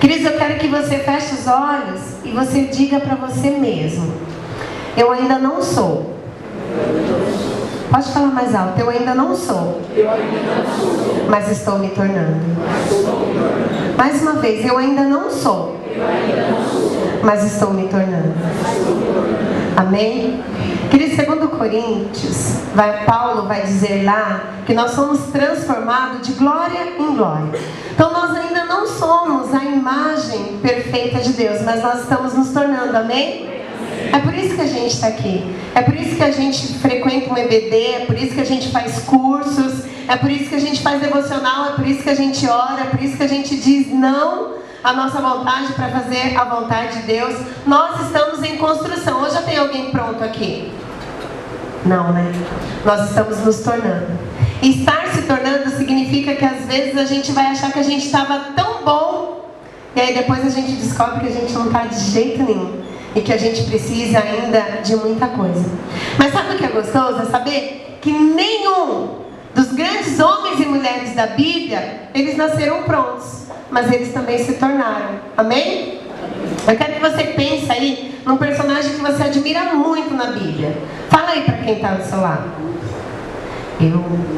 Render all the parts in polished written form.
Queridos, eu quero que você feche os olhos e você diga para você mesmo: eu ainda não sou. Pode falar mais alto. Eu ainda não sou, mas estou me tornando. Mais uma vez. Eu ainda não sou, mas estou me tornando. Amém? Queridos, segundo Coríntios, Paulo vai dizer lá que nós somos transformados de glória em glória. Então nós ainda não somos a imagem perfeita de Deus, mas nós estamos nos tornando. Amém? É por isso que a gente está aqui. É por isso que a gente frequenta um EBD. É por isso que a gente faz cursos. É por isso que a gente faz devocional. É por isso que a gente ora. É por isso que a gente diz não à nossa vontade para fazer a vontade de Deus. Nós estamos em construção. Hoje já tem alguém pronto aqui? Não, né? Nós estamos nos tornando. E estar se tornando significa que às vezes a gente vai achar que a gente estava tão bom, e aí depois a gente descobre que a gente não está de jeito nenhum, e que a gente precisa ainda de muita coisa. Mas sabe o que é gostoso? É saber que nenhum dos grandes homens e mulheres da Bíblia, eles nasceram prontos, mas eles também se tornaram. Amém? Eu quero que você pense aí num personagem que você admira muito na Bíblia. Fala aí para quem está do seu lado.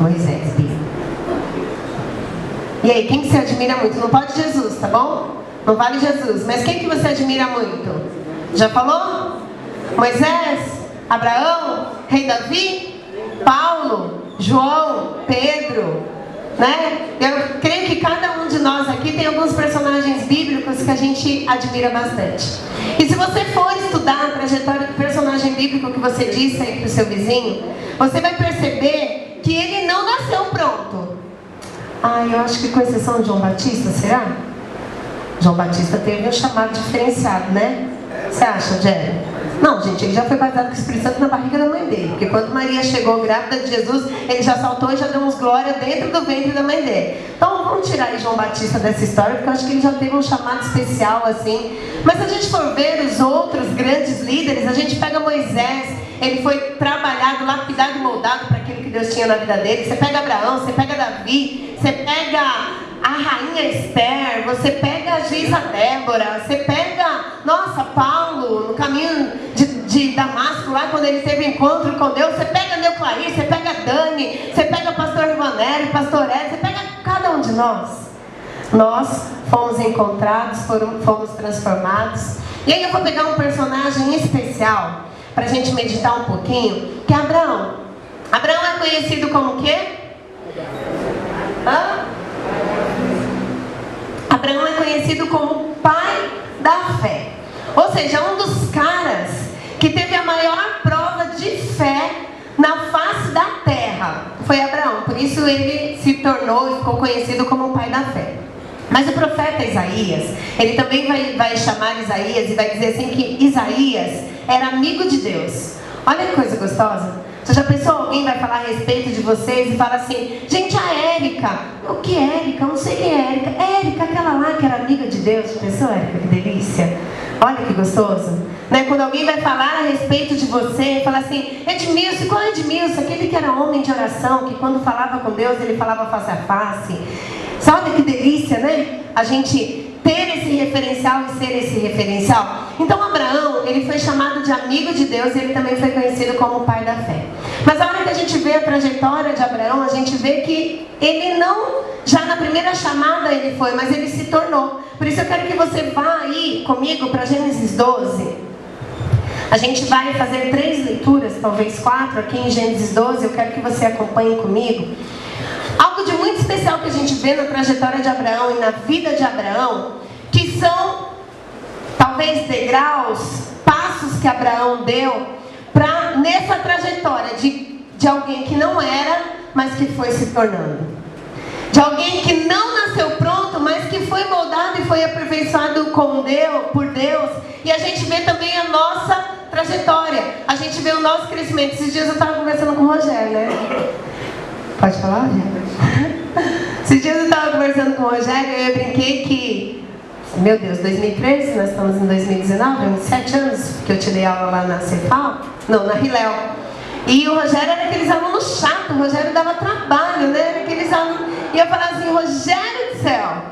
Moisés, Bíblia. E aí, quem que você admira muito? Não pode Jesus, tá bom? Não vale Jesus. Mas quem que você admira muito? Já falou? Moisés, Abraão, Rei Davi, Paulo, João, Pedro, né? Eu creio que cada um de nós aqui tem alguns personagens bíblicos que a gente admira bastante. E se você for estudar a trajetória do personagem bíblico que você disse aí para o seu vizinho, você vai perceber que ele não nasceu pronto. Eu acho que com exceção de João Batista, será? João Batista teve um chamado diferenciado, né? Você acha, Jerry? Não, gente, ele já foi batizado com o Espírito Santo na barriga da mãe dele. Porque quando Maria chegou grávida de Jesus, ele já saltou e já deu uns glória dentro do ventre da mãe dele. Então vamos tirar aí João Batista dessa história, porque eu acho que ele já teve um chamado especial assim. Mas se a gente for ver os outros grandes líderes, a gente pega Moisés. Ele foi trabalhado, lapidado e moldado para aquilo que Deus tinha na vida dele. Você pega Abraão, você pega Davi, você pega a rainha Esther, você pega a juíza Débora, você pega, Paulo, no caminho de Damasco, lá quando ele teve encontro com Deus, você pega Neuclair, você pega Dani, você pega pastor Rivanelli, pastor Ed, você pega cada um de nós. Nós fomos encontrados, fomos transformados. E aí eu vou pegar um personagem especial para a gente meditar um pouquinho, que é Abraão. Abraão é conhecido como o quê? Abraão é conhecido como pai da fé. Ou seja, um dos caras que teve a maior prova de fé na face da terra foi Abraão. Por isso ele se tornou e ficou conhecido como o pai da fé. Mas o profeta Isaías, ele também vai chamar Isaías e vai dizer assim que Isaías era amigo de Deus. Olha que coisa gostosa. Você já pensou, alguém vai falar a respeito de vocês e fala assim: gente, a Érica. O que é Érica? Eu não sei quem é Érica. Érica, aquela lá que era amiga de Deus. Já pensou, Érica? Que delícia. Olha que gostoso, né? Quando alguém vai falar a respeito de você, fala assim: Edmilson, qual é Edmilson? Aquele que era homem de oração, que quando falava com Deus, ele falava face a face. Sabe que delícia, né? A gente ter esse referencial e ser esse referencial. Então Abraão, ele foi chamado de amigo de Deus e ele também foi conhecido como o pai da fé. Mas a hora que a gente vê a trajetória de Abraão, a gente vê que ele não, já na primeira chamada ele foi, mas ele se tornou. Por isso eu quero que você vá aí comigo para Gênesis 12. A gente vai fazer 3 leituras, talvez 4 aqui em Gênesis 12. Eu quero que você acompanhe comigo. Algo de muito especial que a gente vê na trajetória de Abraão e na vida de Abraão, que são talvez degraus, passos que Abraão deu para nessa trajetória de alguém que não era, mas que foi se tornando. De alguém que não nasceu pronto, mas que foi moldado e foi aperfeiçoado por Deus. E a gente vê também a nossa trajetória. A gente vê o nosso crescimento. Esses dias eu estava conversando com o Rogério, né? Pode falar, Rogério? Esses dias eu estava conversando com o Rogério e eu brinquei que, meu Deus, 2013, nós estamos em 2019, uns 7 anos que eu te dei aula lá na Cefal, não, na Hilel. E o Rogério era aqueles alunos chatos, o Rogério dava trabalho, né? Era aqueles alunos. E eu falava assim: Rogério do céu,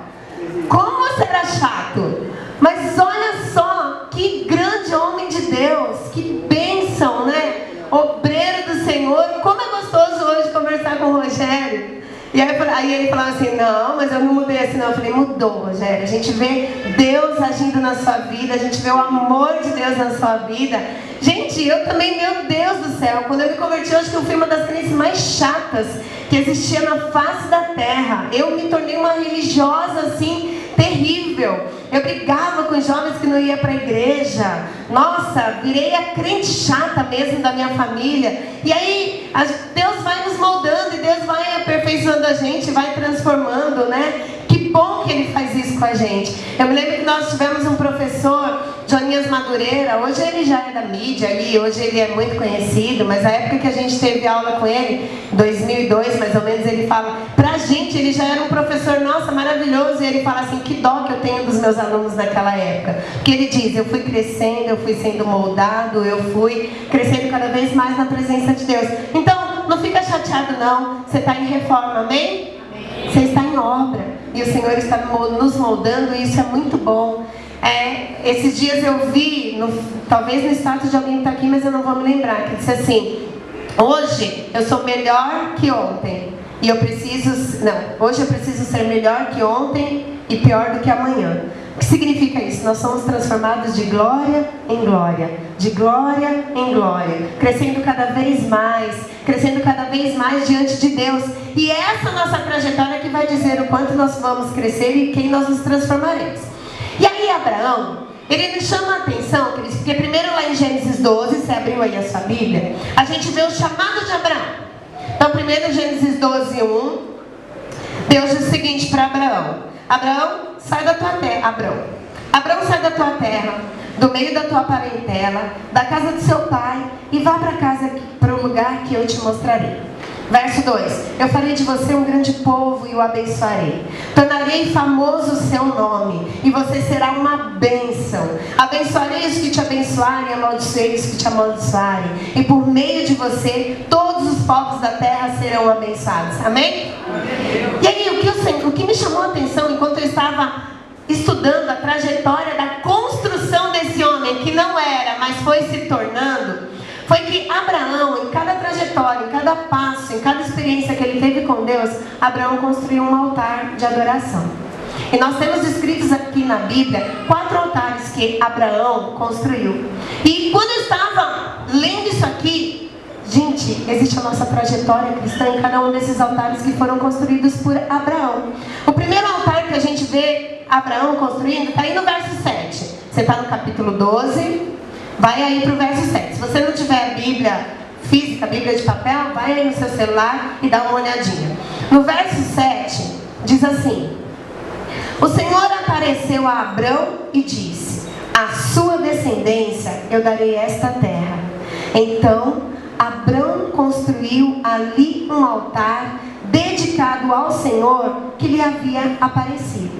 como você era chato. Mas olha só, que grande homem de Deus, que bênção, né? Obreiro do Senhor. Como é gostoso hoje conversar com o Rogério. E aí ele falava assim, não, mas eu não mudei assim não. Eu falei, mudou, Rogério. A gente vê Deus agindo na sua vida, a gente vê o amor de Deus na sua vida. Gente, eu também, meu Deus do céu, quando eu me converti, eu acho que eu fui uma das crentes mais chatas que existia na face da terra. Eu me tornei uma religiosa assim, terrível. Eu brigava com os jovens que não iam para a igreja. Nossa, virei a crente chata mesmo da minha família. E aí, Deus vai nos moldando e Deus vai aperfeiçoando a gente, vai transformando, né? Que bom que Ele faz isso com a gente. Eu me lembro que nós tivemos um professor, Joninhas Madureira. Hoje ele já é da mídia ali, hoje ele é muito conhecido, mas a época que a gente teve aula com ele, 2002 mais ou menos, ele fala, pra gente ele já era um professor, nossa, maravilhoso, e ele fala assim, que dó que eu tenho dos meus alunos naquela época, porque ele diz, eu fui crescendo, eu fui sendo moldado, eu fui crescendo cada vez mais na presença de Deus. Então, não fica chateado não, você está em reforma, amém? Você está em obra, e o Senhor está nos moldando, e isso é muito bom. Esses dias eu vi, talvez no status de alguém que está aqui, mas eu não vou me lembrar, que disse assim, hoje eu sou melhor que ontem, e hoje eu preciso ser melhor que ontem e pior do que amanhã. O que significa isso? Nós somos transformados de glória em glória, de glória em glória, crescendo cada vez mais diante de Deus. E essa nossa trajetória que vai dizer o quanto nós vamos crescer e quem nós nos transformaremos. E aí Abraão, ele nos chama a atenção, porque primeiro lá em Gênesis 12, você abriu aí a sua Bíblia, a gente vê o chamado de Abraão. Então primeiro Gênesis 12, 1, Deus diz o seguinte para Abraão, Abraão, sai da tua terra, Abraão, sai da tua terra, do meio da tua parentela, da casa de seu pai, e vá para o lugar que eu te mostrarei. Verso 2, eu farei de você um grande povo e o abençoarei. Tornarei famoso o seu nome, e você será uma bênção. Abençoarei os que te abençoarem, amaldiçoarei os que te amaldiçoarem. E por meio de você, todos os povos da terra serão abençoados. Amém? Amém. E aí, o que me chamou a atenção, enquanto eu estava estudando a trajetória da construção desse homem, que não era, mas foi se tornando, foi que Abraão, em cada trajetória, em cada passo, em cada experiência que ele teve com Deus, Abraão construiu um altar de adoração. E nós temos escritos aqui na Bíblia 4 altares que Abraão construiu. E quando eu estava lendo isso aqui, gente, existe a nossa trajetória cristã em cada um desses altares que foram construídos por Abraão. O primeiro altar que a gente vê Abraão construindo está aí no verso 7. Você está no capítulo 12. Vai aí para o verso 7. Se você não tiver a Bíblia física, a Bíblia de papel, vai aí no seu celular e dá uma olhadinha. No verso 7, diz assim, o Senhor apareceu a Abrão e disse, à sua descendência eu darei esta terra. Então, Abrão construiu ali um altar dedicado ao Senhor que lhe havia aparecido.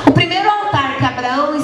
O primeiro altar que Abraão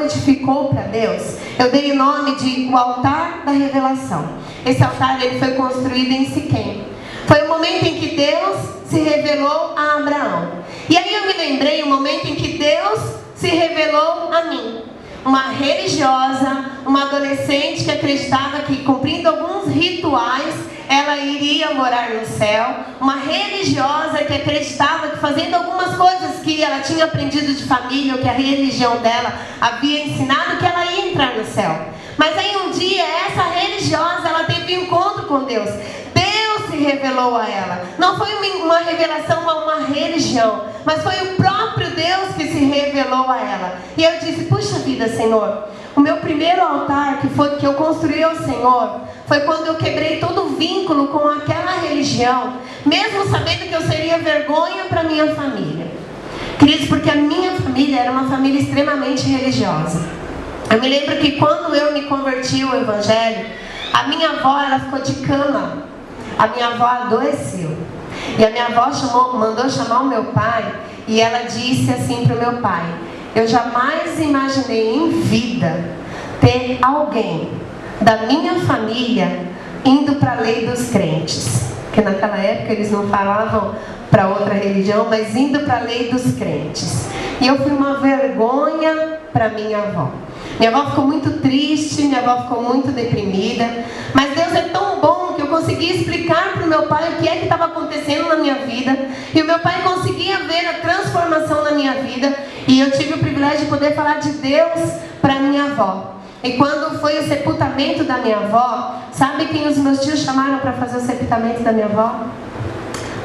edificou para Deus, eu dei o nome de o altar da revelação. Esse altar ele foi construído em Siquém. Foi o momento em que Deus se revelou a Abraão. E aí eu me lembrei o momento em que Deus se revelou a mim. Uma religiosa, uma adolescente que acreditava que cumprindo alguns rituais ela iria morar no céu. Uma religiosa que acreditava que fazendo algumas coisas que ela tinha aprendido de família, ou que a religião dela havia ensinado, que ela ia entrar no céu. Mas aí um dia essa religiosa, ela teve um encontro com Deus. Deus se revelou a ela. Não foi uma revelação a uma religião, mas foi o próprio Deus que se revelou a ela. E eu disse, puxa vida, Senhor, o meu primeiro altar que eu construí ao Senhor foi quando eu quebrei todo o vínculo com aquela religião, mesmo sabendo que eu seria vergonha para minha família. Queridos, porque a minha família era uma família extremamente religiosa. Eu me lembro que quando eu me converti ao Evangelho, a minha avó, ela ficou de cama. A minha avó adoeceu. E a minha avó mandou chamar o meu pai, e ela disse assim para o meu pai, eu jamais imaginei em vida ter alguém da minha família indo para a lei dos crentes. Porque naquela época eles não falavam para outra religião, mas indo para a lei dos crentes. E eu fui uma vergonha para minha avó. Minha avó ficou muito triste, minha avó ficou muito deprimida. Mas Deus é tão bom que eu consegui explicar para o meu pai o que é que estava acontecendo na minha vida. E o meu pai conseguia ver a transformação na minha vida. E eu tive o privilégio de poder falar de Deus para minha avó. E quando foi o sepultamento da minha avó, sabe quem os meus tios chamaram para fazer o sepultamento da minha avó?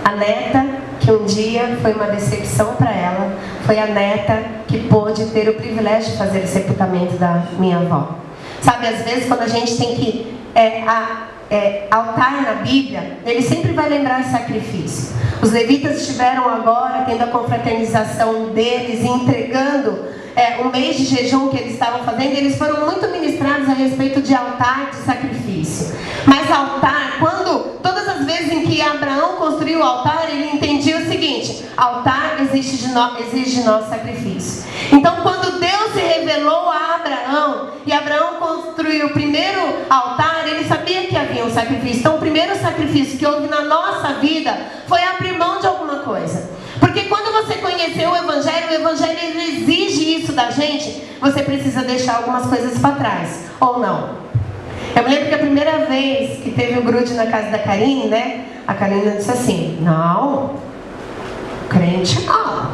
A neta, que um dia foi uma decepção para ela. Foi a neta que pôde ter o privilégio de fazer o sepultamento da minha avó. Sabe, às vezes quando a gente tem que altar na Bíblia, ele sempre vai lembrar de sacrifício. Os levitas estiveram agora tendo a confraternização deles, entregando um mês de jejum que eles estavam fazendo. Eles foram muito ministrados a respeito de altar, de sacrifício. Mas altar, todas as vezes em que Abraão construiu o altar, ele entendia o seguinte: altar exige de nós sacrifício. Então quando Deus se revelou a Abraão, e Abraão construiu o primeiro altar, ele sabia que havia um sacrifício. Então o primeiro sacrifício que houve na nossa vida foi abrir mão de alguma coisa. Porque quando você conheceu o Evangelho ele exige isso da gente. Você precisa deixar algumas coisas para trás, ou não? Eu me lembro que a primeira vez que teve o grude na casa da Karine, né? A Karine disse assim: não, crente não,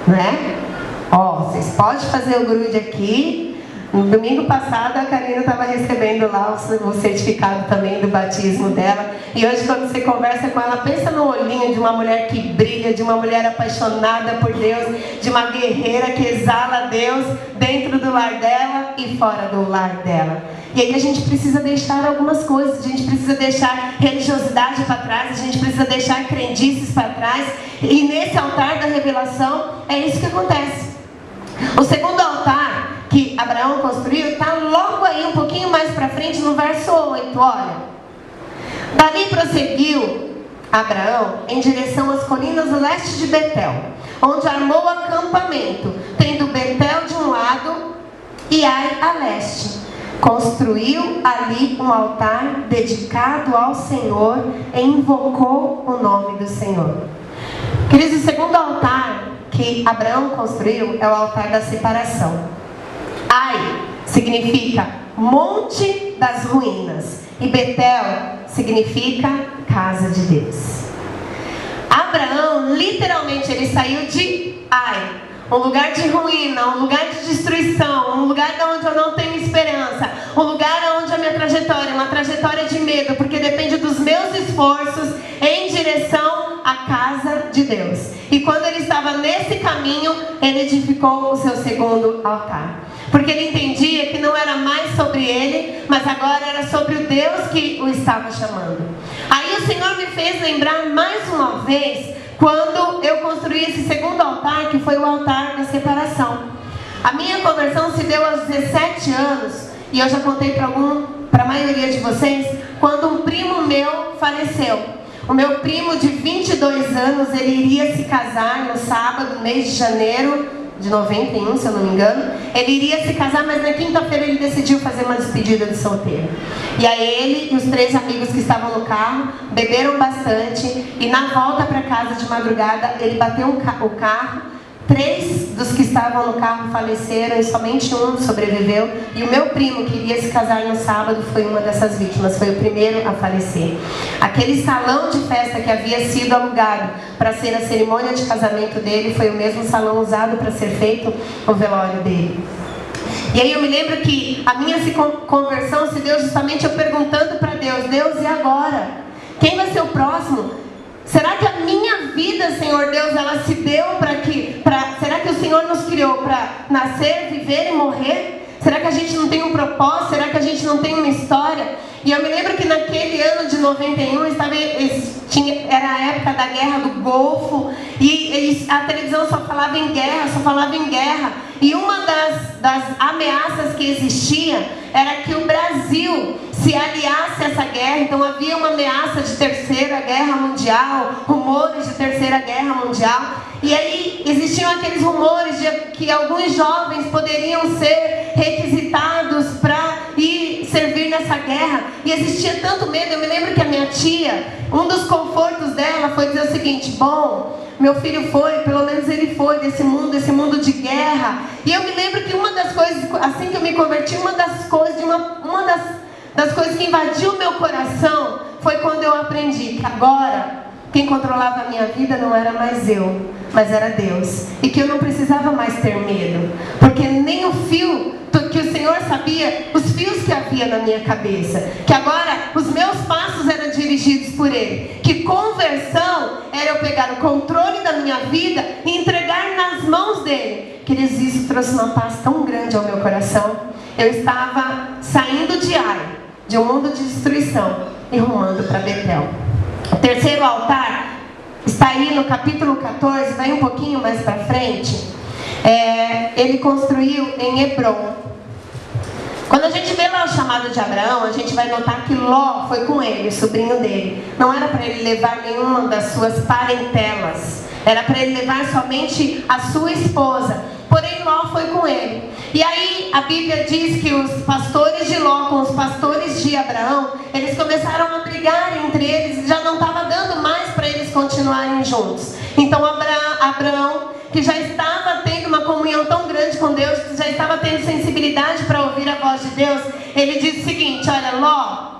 né? Vocês podem fazer o grude aqui. No domingo passado a Karina estava recebendo lá o certificado também do batismo dela. E hoje quando você conversa com ela, pensa no olhinho de uma mulher que brilha, de uma mulher apaixonada por Deus, de uma guerreira que exala Deus dentro do lar dela e fora do lar dela. E aí a gente precisa deixar algumas coisas, a gente precisa deixar religiosidade para trás, a gente precisa deixar crendices para trás. E nesse altar da revelação é isso que acontece. O segundo altar que Abraão construiu está logo aí um pouquinho mais para frente no verso 8, olha. Dali prosseguiu Abraão em direção às colinas do leste de Betel, onde armou acampamento, tendo Betel de um lado e Ai a leste. Construiu ali um altar dedicado ao Senhor e invocou o nome do Senhor. Queridos, o segundo altar que Abraão construiu é o altar da separação. Ai significa monte das ruínas e Betel significa casa de Deus. Abraão literalmente ele saiu de Ai, um lugar de ruína, um lugar de destruição, um lugar onde eu não tenho esperança, um lugar onde a minha trajetória é uma trajetória de medo, porque depende dos meus esforços, em direção à casa de Deus. E quando ele estava nesse caminho, ele edificou o seu segundo altar, porque ele entendia que não era mais sobre ele, mas agora era sobre o Deus que o estava chamando. Aí o Senhor me fez lembrar mais uma vez quando eu construí esse segundo altar, que foi o altar da separação. A minha conversão se deu aos 17 anos, e eu já contei para a maioria de vocês, quando um primo meu faleceu. O meu primo de 22 anos, ele iria se casar no sábado, mês de janeiro de 91, se eu não me engano. Ele iria se casar, mas na quinta-feira ele decidiu fazer uma despedida de solteiro. E aí ele e os 3 amigos que estavam no carro beberam bastante, e na volta para casa de madrugada ele bateu o carro. 3 dos que estavam no carro faleceram e somente um sobreviveu. E o meu primo, que iria se casar no sábado, foi uma dessas vítimas, foi o primeiro a falecer. Aquele salão de festa que havia sido alugado para ser a cerimônia de casamento dele foi o mesmo salão usado para ser feito o velório dele. E aí eu me lembro que a minha conversão se deu justamente eu perguntando para Deus: Deus, e agora? Quem vai ser o próximo? Será que a minha vida, Senhor Deus, ela se deu será que o Senhor nos criou para nascer, viver e morrer? Será que a gente não tem um propósito? Será que a gente não tem uma história? E eu me lembro que naquele ano de 91, era a época da guerra do Golfo, e a televisão só falava em guerra, E uma das ameaças que existia era que o Brasil se aliasse a essa guerra. Então havia uma ameaça de terceira guerra mundial, rumores de terceira guerra mundial. E aí existiam aqueles rumores de que alguns jovens poderiam ser requisitados para ir servir nessa guerra. E existia tanto medo. Eu me lembro que a minha tia, um dos confortos dela foi dizer o o seguinte: bom, meu filho foi, pelo menos ele foi desse mundo de guerra. E eu me lembro que uma das coisas, assim que eu me converti, uma das coisas que invadiu o meu coração foi quando eu aprendi que agora quem controlava a minha vida não era mais eu, mas era Deus. E que eu não precisava mais ter medo, porque nem o fio que o Senhor sabia, os fios que havia na minha cabeça, que agora os meus passos eram dirigidos por Ele, que conversão era eu pegar o controle da minha vida e entregar nas mãos dEle. Queridos, isso trouxe uma paz tão grande ao meu coração. Eu estava saindo de Ai, de um mundo de destruição, e rumando para Betel. O terceiro altar está aí no capítulo 14, vai um pouquinho mais para frente. Ele construiu em Hebron. Quando a gente vê lá o chamado de Abraão, a gente vai notar que Ló foi com ele, o sobrinho dele. Não era para ele levar nenhuma das suas parentelas, era para ele levar somente a sua esposa. Porém, Ló foi com ele. E aí a Bíblia diz que os pastores de Ló com os pastores de Abraão, eles começaram a brigar entre eles, e já não estava dando mais para eles continuarem juntos. Então Abraão, que já estava tendo uma comunhão tão grande com Deus, que já estava tendo sensibilidade para ouvir a voz de Deus, ele disse o seguinte: olha, Ló,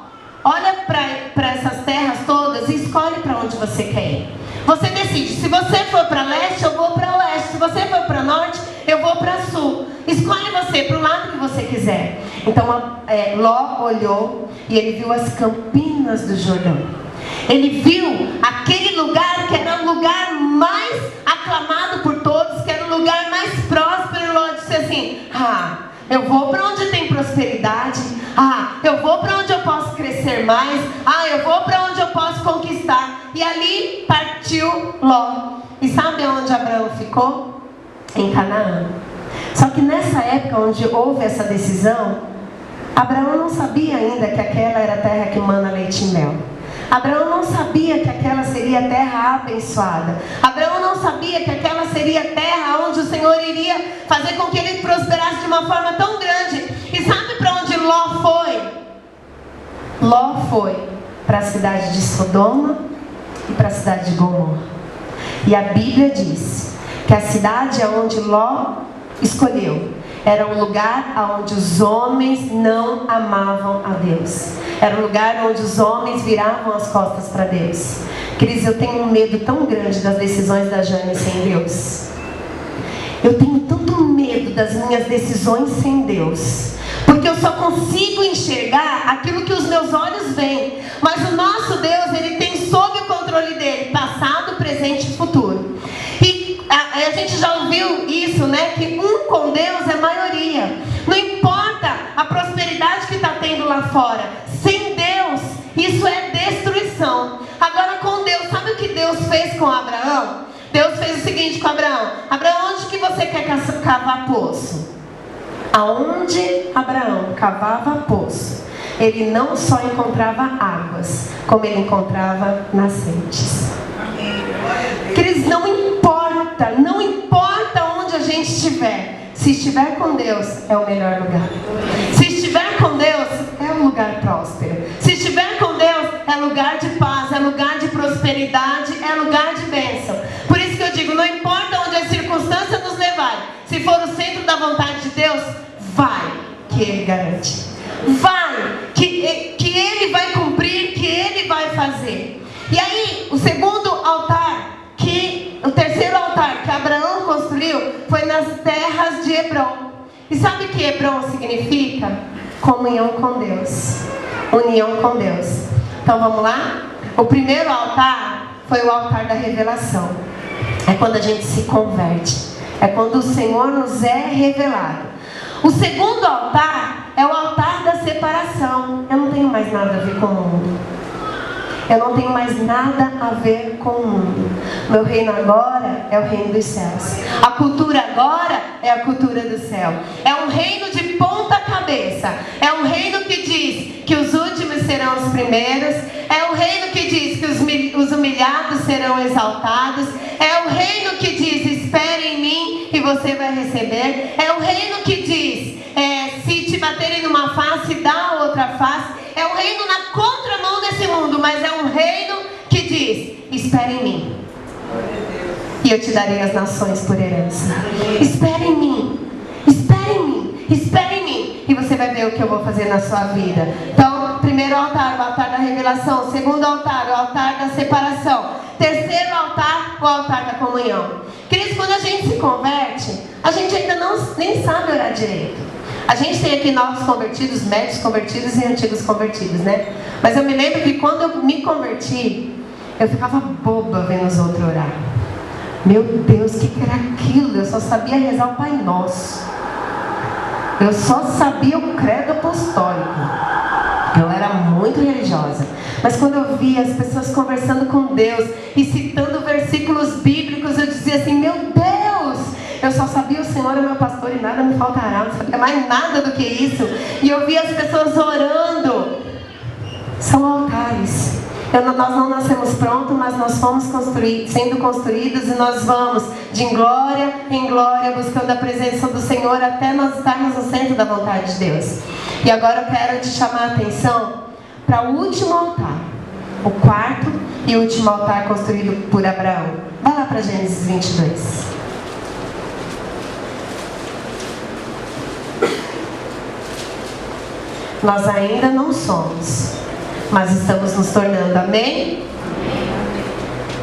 olha para essas terras todas e escolhe para onde você quer ir. Você decide. Se você for para leste, eu vou para oeste. Se você for para norte, eu vou para sul. Escolhe você para o lado que você quiser. Então Ló olhou e ele viu as campinas do Jordão. Ele viu aquele lugar que era o lugar mais aclamado por todos, que era o lugar mais próspero. E Ló disse assim: eu vou para onde tem prosperidade. Eu vou para onde eu posso crescer mais. Eu vou para onde eu posso conquistar. E ali partiu Ló. E sabe onde Abraão ficou? Em Canaã. Só que nessa época onde houve essa decisão, Abraão não sabia ainda que aquela era a terra que mana leite e mel. Abraão não sabia que aquela seria a terra abençoada. Abraão não sabia que aquela seria a terra onde o Senhor iria fazer com que ele prosperasse de uma forma tão grande. E sabe para onde Ló foi? Ló foi para a cidade de Sodoma e para a cidade de Gomorra. E a Bíblia diz que a cidade onde Ló escolheu era um lugar onde os homens não amavam a Deus. Era um lugar onde os homens viravam as costas para Deus. Queridos, eu tenho um medo tão grande das decisões da Jane sem Deus. Eu tenho tanto medo das minhas decisões sem Deus, porque eu só consigo enxergar aquilo que os meus olhos veem. Mas o nosso Deus, Ele tem sob o controle dele passado, presente e futuro. E a gente já ouviu isso, né? Que com Deus é maioria. Não importa a prosperidade que está tendo lá fora. Sem Deus, isso é destruição. Agora com Deus, sabe o que Deus fez com Abraão? Deus fez o seguinte com Abraão: Abraão, onde que você quer cavar poço? Aonde Abraão cavava poço, ele não só encontrava águas, como ele encontrava nascentes. Queridos, não importa onde a gente estiver, se estiver com Deus, é o melhor lugar. Se estiver com Deus, é um lugar próspero. Se estiver com Deus, é lugar de paz, é lugar de prosperidade, é lugar de bênção. Por isso que eu digo, não importa onde as circunstâncias nos levarem, se for o centro da vontade de Deus, vai, que Ele garante. Vai, que Ele vai cumprir, que Ele vai fazer. E aí, o terceiro altar que Abraão construiu foi nas terras de Hebron. E sabe o que Hebron significa? Comunhão com Deus, união com Deus. Então vamos lá? O primeiro altar foi o altar da revelação. É quando a gente se converte, é quando o Senhor nos é revelado. O segundo altar é o altar da separação. Eu não tenho mais nada a ver com o mundo. Eu não tenho mais nada a ver com o mundo. Meu reino agora é o reino dos céus. A cultura agora é a cultura do céu. É um reino de ponta cabeça. É um reino que diz que os últimos serão os primeiros. É um reino que diz que os humilhados serão exaltados. É um reino que diz: espere em mim e você vai receber. É um reino que diz: se te baterem numa face, dá a outra face. É um reino na contramão desse mundo, mas é um reino que diz: espere em mim, e eu te darei as nações por herança. Espere em mim, espere em mim, espere em mim, e você vai ver o que eu vou fazer na sua vida. Então, primeiro altar, o altar da revelação. Segundo altar, o altar da separação. Terceiro altar, o altar da comunhão. Queridos, quando a gente se converte, a gente ainda nem sabe orar direito. A gente tem aqui novos convertidos, médios convertidos e antigos convertidos, né? Mas eu me lembro que quando eu me converti, eu ficava boba vendo os outros orar. Meu Deus, o que era aquilo? Eu só sabia rezar o Pai Nosso. Eu só sabia o credo apostólico. Eu era muito religiosa. Mas quando eu via as pessoas conversando com Deus e citando versículos bíblicos, eu dizia assim: meu Deus, eu só sabia o Senhor é meu pastor e nada me faltará. Não sabia mais nada do que isso. E eu via as pessoas orando. São altares. Nós não nascemos prontos, mas nós fomos sendo construídos, e nós vamos de glória em glória buscando a presença do Senhor até nós estarmos no centro da vontade de Deus. E agora eu quero te chamar a atenção para o último altar, o quarto e último altar construído por Abraão. Vai lá para Gênesis 22. Nós ainda não somos, mas estamos nos tornando, amém?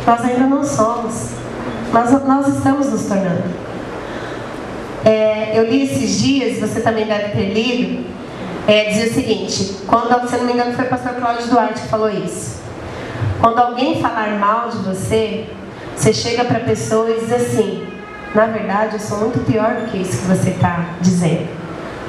Nós ainda não somos, mas nós estamos nos tornando. Eu li esses dias, você também deve ter lido, dizia o seguinte, quando, se não me engano foi o pastor Cláudio Duarte que falou isso: quando alguém falar mal de você, você chega para a pessoa e diz assim: na verdade eu sou muito pior do que isso que você está dizendo,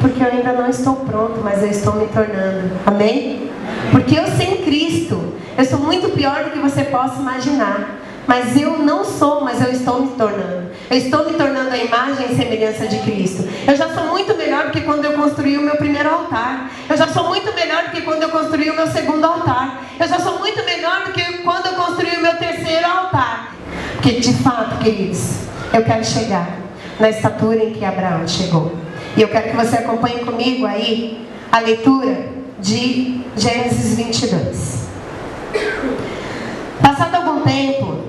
porque eu ainda não estou pronto, mas eu estou me tornando, amém? Porque eu sem Cristo, eu sou muito pior do que você possa imaginar. Mas eu não sou, mas eu estou me tornando. Eu estou me tornando a imagem e semelhança de Cristo. Eu já sou muito melhor do que quando eu construí o meu primeiro altar. Eu já sou muito melhor do que quando eu construí o meu segundo altar. Eu já sou muito melhor do que quando eu construí o meu terceiro altar. Porque de fato, queridos, eu quero chegar na estatura em que Abraão chegou. E eu quero que você acompanhe comigo aí a leitura de Gênesis 22. Passado algum tempo,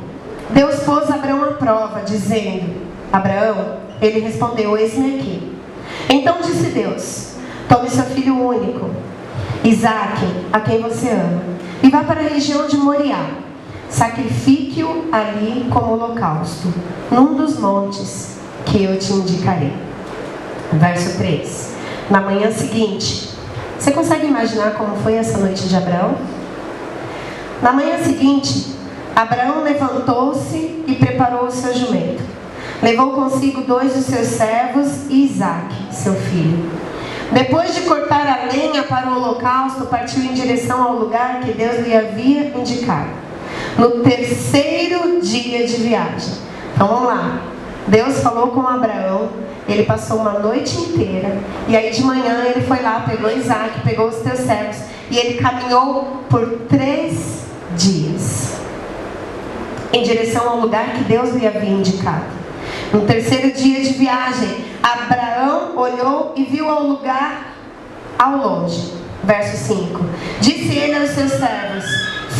Deus pôs Abraão à prova, dizendo: Abraão, ele respondeu: eis-me aqui. Então disse Deus: tome seu filho único, Isaque, a quem você ama, e vá para a região de Moriá. Sacrifique-o ali como holocausto, num dos montes que eu te indicarei. Verso 3. Na manhã seguinte, você consegue imaginar como foi essa noite de Abraão? Na manhã seguinte, Abraão levantou-se e preparou o seu jumento. Levou consigo 2 de seus servos e Isaque, seu filho. Depois de cortar a lenha para o holocausto, partiu em direção ao lugar que Deus lhe havia indicado. No terceiro dia de viagem. Então vamos lá. Deus falou com Abraão. Ele passou uma noite inteira. E aí de manhã ele foi lá, pegou Isaque, pegou os seus servos. E ele caminhou por 3 dias em direção ao lugar que Deus lhe havia indicado. No terceiro dia de viagem, Abraão olhou e viu ao lugar ao longe. Verso 5. Disse ele aos seus servos: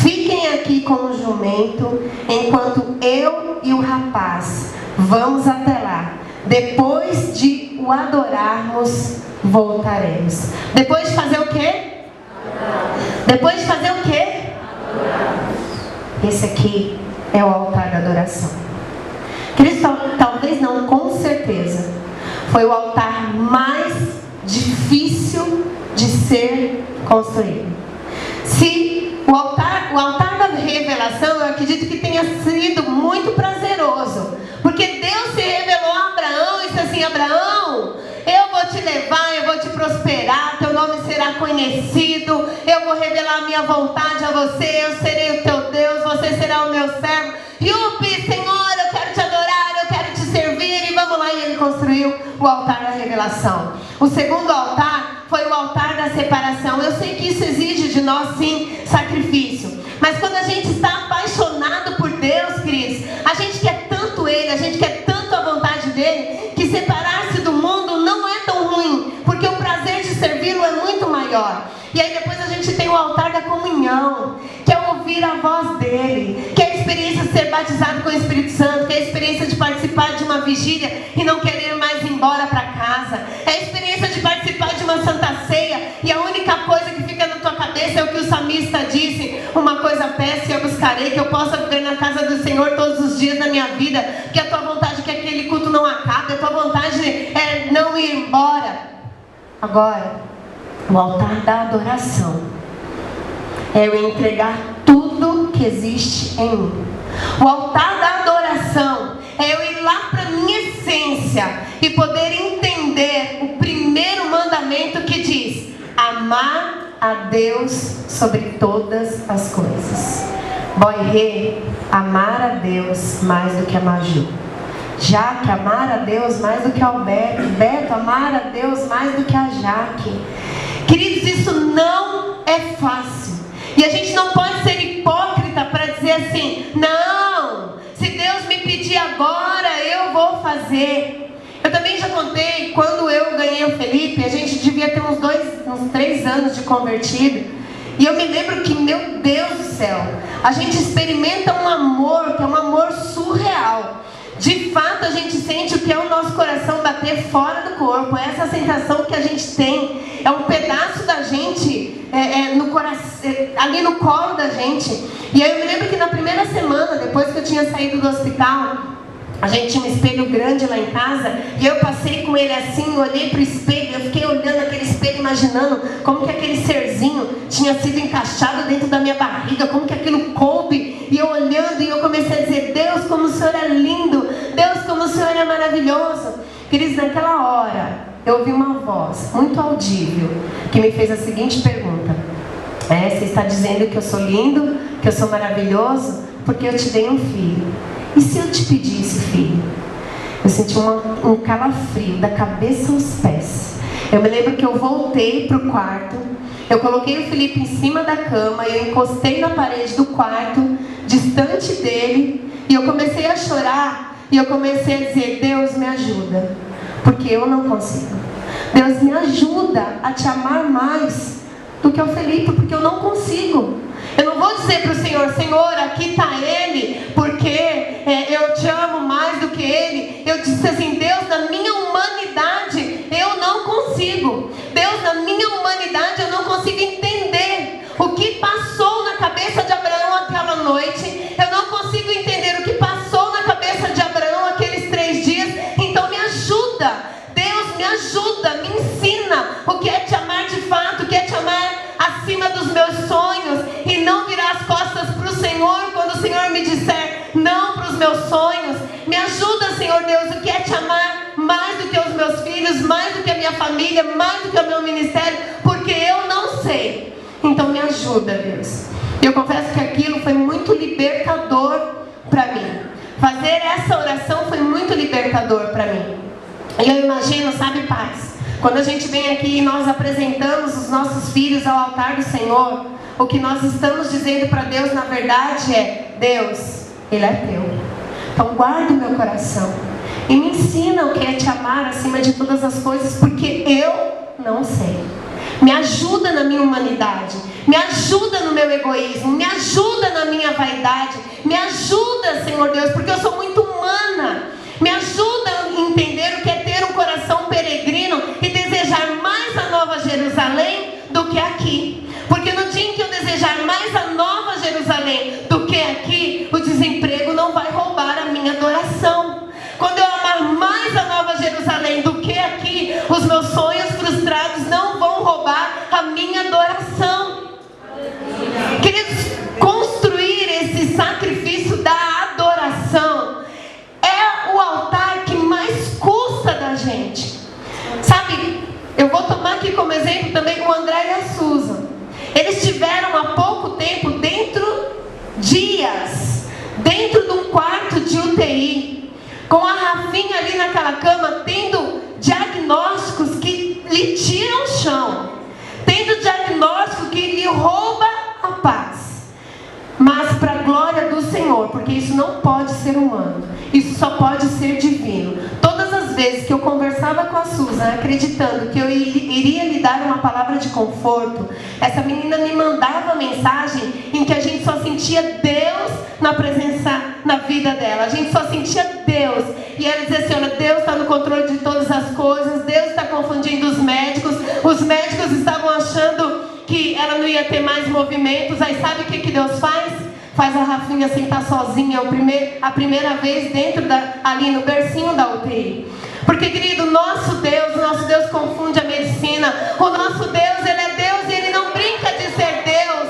fiquem aqui com o jumento, enquanto eu e o rapaz vamos até lá. Depois de o adorarmos, voltaremos. Depois de fazer o quê? Depois de fazer o quê? Esse aqui é o altar da adoração. Cristo, talvez não, com certeza, foi o altar mais difícil de ser construído. Se o altar da revelação, eu acredito que tenha sido muito prazeroso, porque Deus se revelou a Abraão e disse assim: Abraão, eu vou te levar, eu vou te prosperar, teu nome será conhecido, eu vou revelar a minha vontade a você, eu serei o teu Deus, você será o meu servo. Yupi, Senhor, eu quero te adorar, eu quero te servir, e vamos lá. E ele construiu o altar da revelação. O segundo altar foi o altar da separação. Eu sei que isso exige de nós, sim, sacrifício. Mas quando a gente está apaixonado por Deus, queridos, a gente quer tanto Ele, a gente quer tanto a vontade dEle, que separar-se do mundo não é tão ruim, porque o prazer de servi-lo é muito maior. E aí depois a gente tem o altar da comunhão, que é ouvir a voz dEle, ser batizado com o Espírito Santo, que é a experiência de participar de uma vigília e não querer mais ir embora para casa. É a experiência de participar de uma santa ceia e a única coisa que fica na tua cabeça é o que o salmista disse: uma coisa peço e eu buscarei, que eu possa viver na casa do Senhor todos os dias da minha vida, que a tua vontade é que aquele culto não acabe, a tua vontade é não ir embora. Agora, o altar da adoração é eu entregar tudo que existe em mim. O altar da adoração é eu ir lá para a minha essência e poder entender o primeiro mandamento que diz: amar a Deus sobre todas as coisas. Boy Rê, amar a Deus mais do que amar Ju. Jaque, amar a Deus mais do que Alberto. Beto, amar a Deus mais do que a Jaque. Queridos, isso não é fácil. E a gente não pode ser hipócrita para dizer assim: não, se Deus me pedir agora, eu vou fazer. Eu também já contei, quando eu ganhei o Felipe, a gente devia ter uns 3 anos de convertido. E eu me lembro que, meu Deus do céu, a gente experimenta um amor, que é um amor surreal. De fato, a gente sente o que é o nosso coração bater fora do corpo. É essa sensação que a gente tem. É um pedaço da gente no coração, ali no colo da gente. E aí eu me lembro que na primeira semana, depois que eu tinha saído do hospital, a gente tinha um espelho grande lá em casa, e eu passei com ele assim, olhei para o espelho, eu fiquei olhando aquele espelho, imaginando como que aquele serzinho tinha sido encaixado dentro da minha barriga, como que aquilo coube, e eu olhando, e eu comecei a dizer: Deus, como o Senhor é lindo, Deus, como o Senhor é maravilhoso. Queridos, naquela hora, eu ouvi uma voz muito audível, que me fez a seguinte pergunta: você está dizendo que eu sou lindo, que eu sou maravilhoso, porque eu te dei um filho. E se eu te pedisse, filho? Eu senti um calafrio da cabeça aos pés. Eu me lembro que eu voltei para o quarto, eu coloquei o Felipe em cima da cama, eu encostei na parede do quarto, distante dele, e eu comecei a chorar, e eu comecei a dizer: Deus, me ajuda, porque eu não consigo. Deus, me ajuda a te amar mais do que o Felipe, porque eu não consigo. Eu não vou dizer para o Senhor: Senhor, aqui está ele, porque eu te amo mais do que ele. Eu disse assim: Deus, na minha humanidade, eu não consigo. Deus, na minha humanidade, eu não consigo entender o que passou na cabeça de Abraão aquela noite. Eu não consigo entender o que passou na cabeça de Abraão aqueles 3 dias. Então me ajuda, Deus, me ajuda, me ensina o que é te amar de fato, o que é te amar acima dos meus sonhos, e não virar as costas para o Senhor quando o Senhor me disser não para os meus sonhos. Me ajuda, Senhor Deus, o que é te amar mais do que os meus filhos, mais do que a minha família, mais do que o meu ministério, porque eu não sei. Então me ajuda, Deus. Eu confesso que aquilo foi muito libertador para mim. Fazer essa oração foi muito libertador para mim. E eu imagino, sabe, pais, quando a gente vem aqui e nós apresentamos os nossos filhos ao altar do Senhor, o que nós estamos dizendo para Deus, na verdade, é: Deus, Ele é teu. Então guarda o meu coração e me ensina o que é te amar acima de todas as coisas, porque eu não sei. Me ajuda na minha humanidade, me ajuda no meu egoísmo, me ajuda na minha vaidade, me ajuda, Senhor Deus, porque eu sou muito humana. Me ajuda a entender o que é ter um coração peregrino e desejar mais a Nova Jerusalém do que aqui. Porque no dia em que eu desejar mais a Nova Jerusalém do que aqui, o desemprego não vai roubar a minha adoração. Quando eu amar mais a Nova Jerusalém do que aqui, os meus sonhos frustrados não vão roubar a minha adoração. Queridos, construir esse sacrifício da adoração é o altar que mais custa da gente. Sabe, eu vou tomar aqui como exemplo também o André e a Susan. Eles tiveram há pouco tempo, dias, dentro de um quarto de UTI, com a Rafinha ali naquela cama, tendo diagnósticos que lhe tiram o chão, tendo diagnóstico que lhe rouba a paz. Mas para a glória do Senhor, porque isso não pode ser humano, isso só pode ser divino. Todas as vezes que eu conversava com a Susan, acreditando que eu iria lhe dar uma palavra de conforto, essa menina me mandava mensagem em que a gente só sentia Deus na presença, na vida dela. A gente só sentia Deus. E ela dizia assim, olha, Deus está no controle de todas as coisas. Deus está confundindo os médicos. Os médicos estavam achando que ela não ia ter mais movimentos. Aí sabe o que Deus faz? Faz a Rafinha sentar sozinha a primeira vez ali no bercinho da UTI. Porque, querido, nosso Deus confunde a medicina. O nosso Deus, Ele é Deus e Ele não brinca de ser Deus.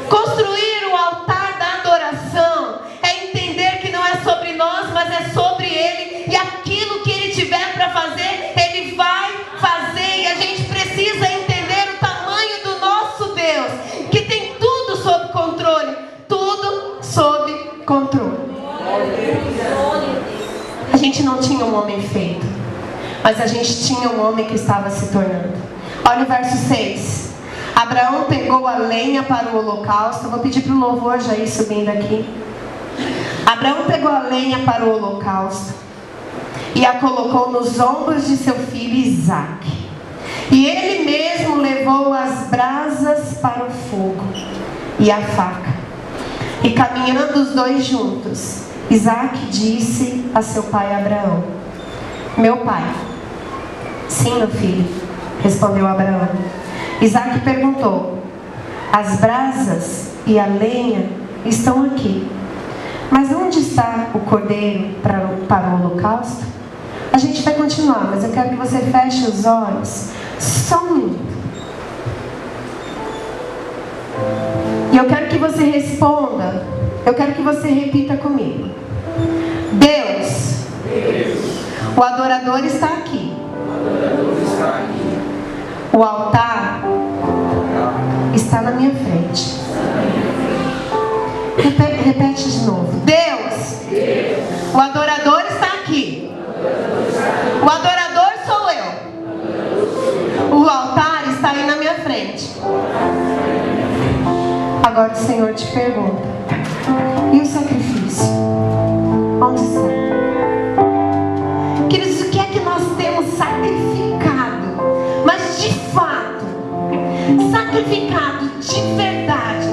Construir o altar da adoração é entender que não é sobre nós, mas é sobre Ele. E aquilo que Ele tiver para fazer, Ele vai fazer. E a gente precisa entender o tamanho do nosso Deus, que tem tudo sob controle. Tudo sob controle. A gente não tinha um homem feito, mas a gente tinha um homem que estava se tornando. Olha o verso 6. Abraão pegou a lenha para o holocausto. Eu vou pedir para o louvor já ir subindo aqui. Abraão pegou a lenha para o holocausto e a colocou nos ombros de seu filho Isaque. E ele mesmo levou as brasas para o fogo e a faca. E caminhando os dois juntos, Isaque disse a seu pai Abraão: meu pai. Sim, meu filho, respondeu Abraão. Isaque perguntou: as brasas e a lenha estão aqui, mas onde está o cordeiro para o holocausto? A gente vai continuar, mas eu quero que você feche os olhos só um minuto. E eu quero que você responda, eu quero que você repita comigo. Deus, o adorador está aqui. O altar está na minha frente. Repete de novo. Deus, o adorador está aqui. O adorador sou eu. O altar está aí na minha frente. Agora o Senhor te pergunta: e o sacrifício? Onde está? Queridos, o que é que nós temos sacrificado? Mas de fato, sacrificado de verdade,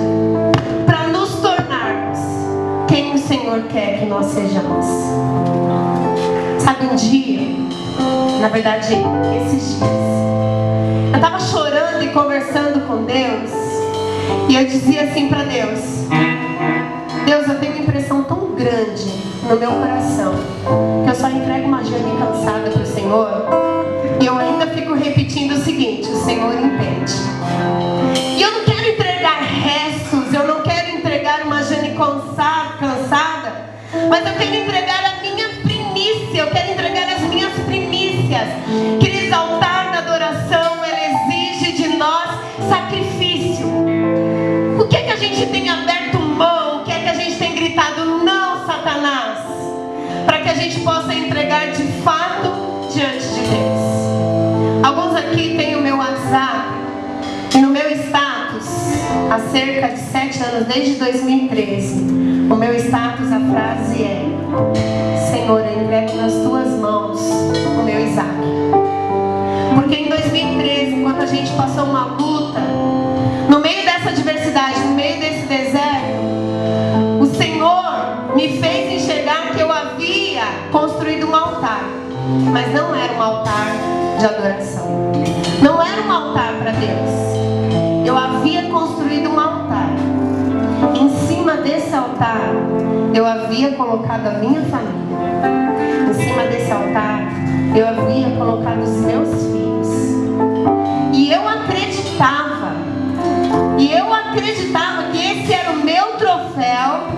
para nos tornarmos quem o Senhor quer que nós sejamos. Sabe, um dia, na verdade, esses dias, eu estava chorando e conversando com Deus. E eu dizia assim para Deus: Deus, eu tenho uma impressão tão grande no meu coração que eu só entrego uma Jane cansada para o Senhor. E eu ainda fico repetindo o seguinte: o Senhor entende. E eu não quero entregar restos, eu não quero entregar uma Jane cansada, mas eu quero entregar a minha primícia, eu quero entregar as minhas primícias. Queridos, altar da adoração, ele exige de nós sacrifício. O que é que a gente tem aberto mão? O que é que a gente tem gritado não, Satanás? Para que a gente possa entregar de fato diante de Deus. Alguns aqui têm o meu WhatsApp e no meu status, há cerca de 7 anos, desde 2013, o meu status, a frase é: Senhor, eu entrego nas tuas mãos o meu Isaque. Porque em 2013, quando a gente passou uma luta, no meio dessa adversidade, no meio desse deserto, o Senhor me fez enxergar que eu havia construído um altar. Mas não era um altar de adoração. Não era um altar para Deus. Eu havia construído um altar. Em cima desse altar, eu havia colocado a minha família. Em cima desse altar, eu havia colocado os meus filhos. E eu acreditava que esse era o meu troféu,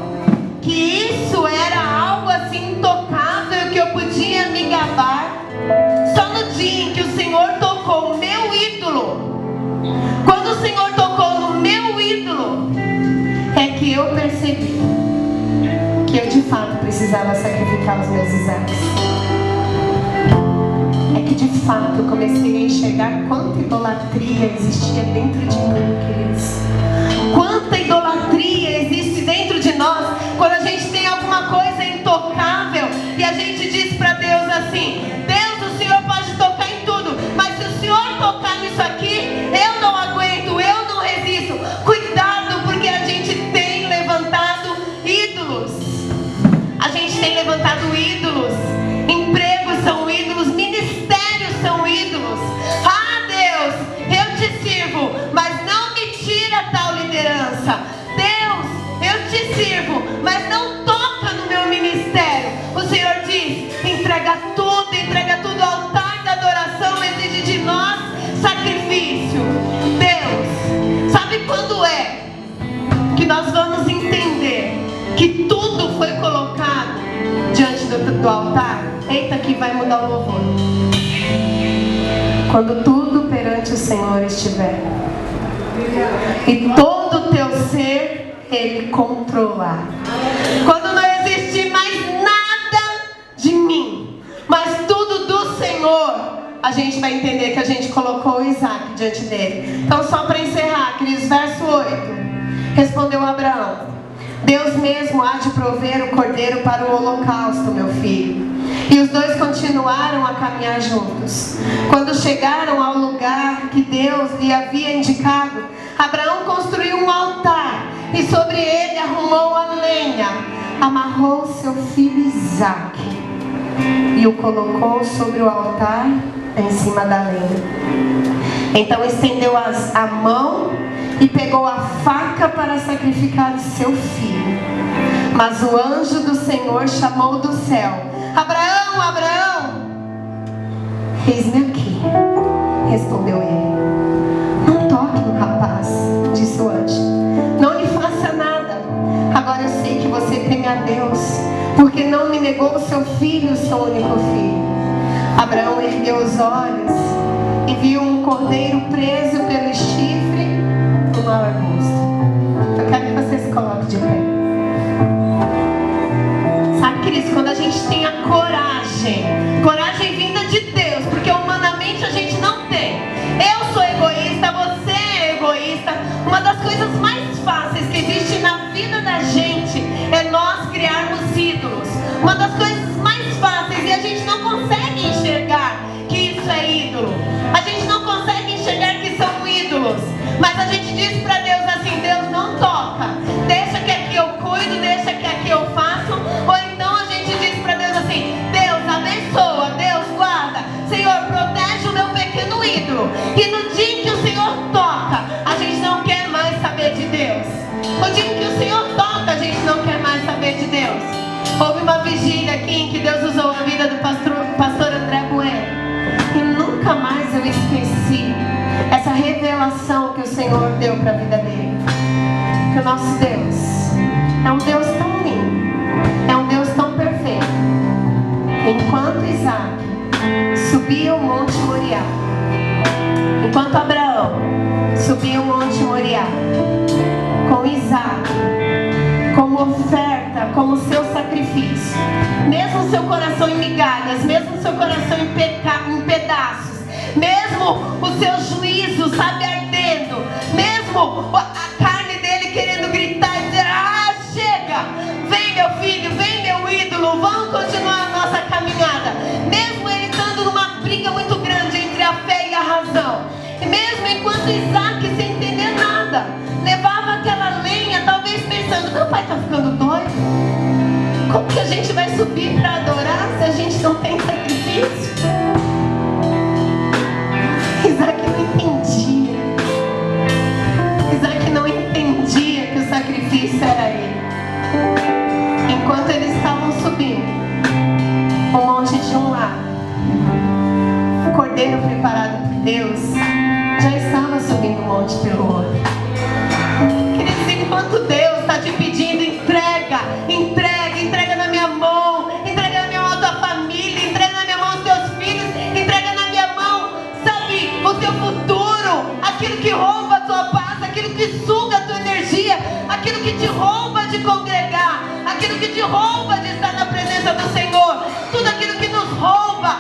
que isso era algo assim intocável, que eu podia me gabar. Só no dia em que o Senhor tocou o meu ídolo, quando o Senhor tocou no meu ídolo, é que eu percebi que eu de fato precisava sacrificar os meus Isaques. É que de fato eu comecei a enxergar quanta idolatria existia dentro de mim, queridos. Quanta idolatria existe dentro de nós quando a gente tem alguma coisa intocável e a gente diz para Deus assim: Deus, o Senhor pode tocar em tudo, mas se o Senhor tocar nisso aqui, eu não aguento, eu não resisto. Cuidado, porque a gente tem levantado ídolos. A gente tem levantado ídolos. Empregos são ídolos, ministérios são ídolos. Ah, Deus, eu te sirvo, mas não me tira tal liderança. Deus, eu te sirvo, mas não toca no meu ministério. O Senhor diz: entrega tudo ao altar da adoração, exige de nós sacrifício. Deus, sabe quando é que nós vamos entender que tudo foi colocado diante do altar? Eita, que vai mudar o louvor. Quando tudo perante o Senhor estiver, e todo o teu ser Ele controlar. Quando não existir mais nada de mim, mas tudo do Senhor, a gente vai entender que a gente colocou Isaac diante dele. Então, só para encerrar, queridos, verso 8. Respondeu Abraão: Deus mesmo há de prover o cordeiro para o holocausto, meu filho. E os dois continuaram a caminhar juntos. Quando chegaram ao lugar que Deus lhe havia indicado, Abraão construiu um altar e sobre ele arrumou a lenha, amarrou seu filho Isaac e o colocou sobre o altar em cima da lenha. Então estendeu a mão e pegou a faca para sacrificar o seu filho. Mas o anjo do Senhor chamou do céu: Abraão, Abraão! Eis-me aqui, respondeu ele. Não toque no rapaz, disse o anjo. Não lhe faça nada. Agora eu sei que você teme a Deus, porque não me negou o seu filho, o seu único filho. Abraão ergueu os olhos e viu um cordeiro preso pelo chifre no arbusto. Eu quero que você se coloque de pé. Sabe, queridos, quando a gente tem a coragem vinda de Deus, porque humanamente a gente não tem. Eu sou egoísta, você é egoísta. Uma das coisas mais fáceis que existe na vida da gente é nós criarmos ídolos. Uma das coisas mais fáceis, e a gente não consegue enxergar que isso é ídolo. A gente não consegue enxergar que são ídolos. Mas a gente diz para Deus assim: Deus, não toca. Deixa que aqui eu cuido, deixa que aqui eu faço. Ou então a gente diz para Deus assim: Deus, abençoa, Deus, guarda. Senhor, protege o meu pequeno ídolo. E no dia que o Senhor toca, a gente não quer mais saber de Deus. No dia que o Senhor toca, a gente não quer mais saber de Deus. Houve uma vigília aqui em que Deus usou a vida do pastor André Bueno. E nunca mais eu esqueci essa revelação que o Senhor deu para a vida dele. Que o nosso Deus é um Deus tão lindo, é um Deus tão perfeito. Enquanto Isaac subia o Monte Moriá, enquanto Abraão subia o Monte Moriá, com Isaac como oferta, como seu sacrifício, mesmo seu coração em migalhas, mesmo seu coração em pedaços, mesmo o seu juízo, sabe, ardendo, mesmo a carne dele querendo gritar e dizer: ah, chega, vem meu filho, vem meu ídolo, vamos continuar a nossa caminhada. Mesmo ele estando numa briga muito grande entre a fé e a razão, e mesmo enquanto Isaac, sem entender nada, levava aquela lenha, talvez pensando: meu pai está ficando doido? Como que a gente vai subir para adorar se a gente não tem sacrifício? Isaac não entendia. Isaac não entendia que o sacrifício era ele. Enquanto eles estavam subindo o monte de um lado, o cordeiro preparado por Deus já estava subindo o monte pelo outro. Queridos, enquanto Deus está te pedindo: entrega, entrega, entrega na minha mão, entrega na minha mão a tua família, entrega na minha mão os teus filhos, entrega na minha mão, sabe, o teu futuro, aquilo que rouba a tua paz, aquilo que suga a tua energia, aquilo que te rouba de congregar, aquilo que te rouba de estar na presença do Senhor, tudo aquilo que nos rouba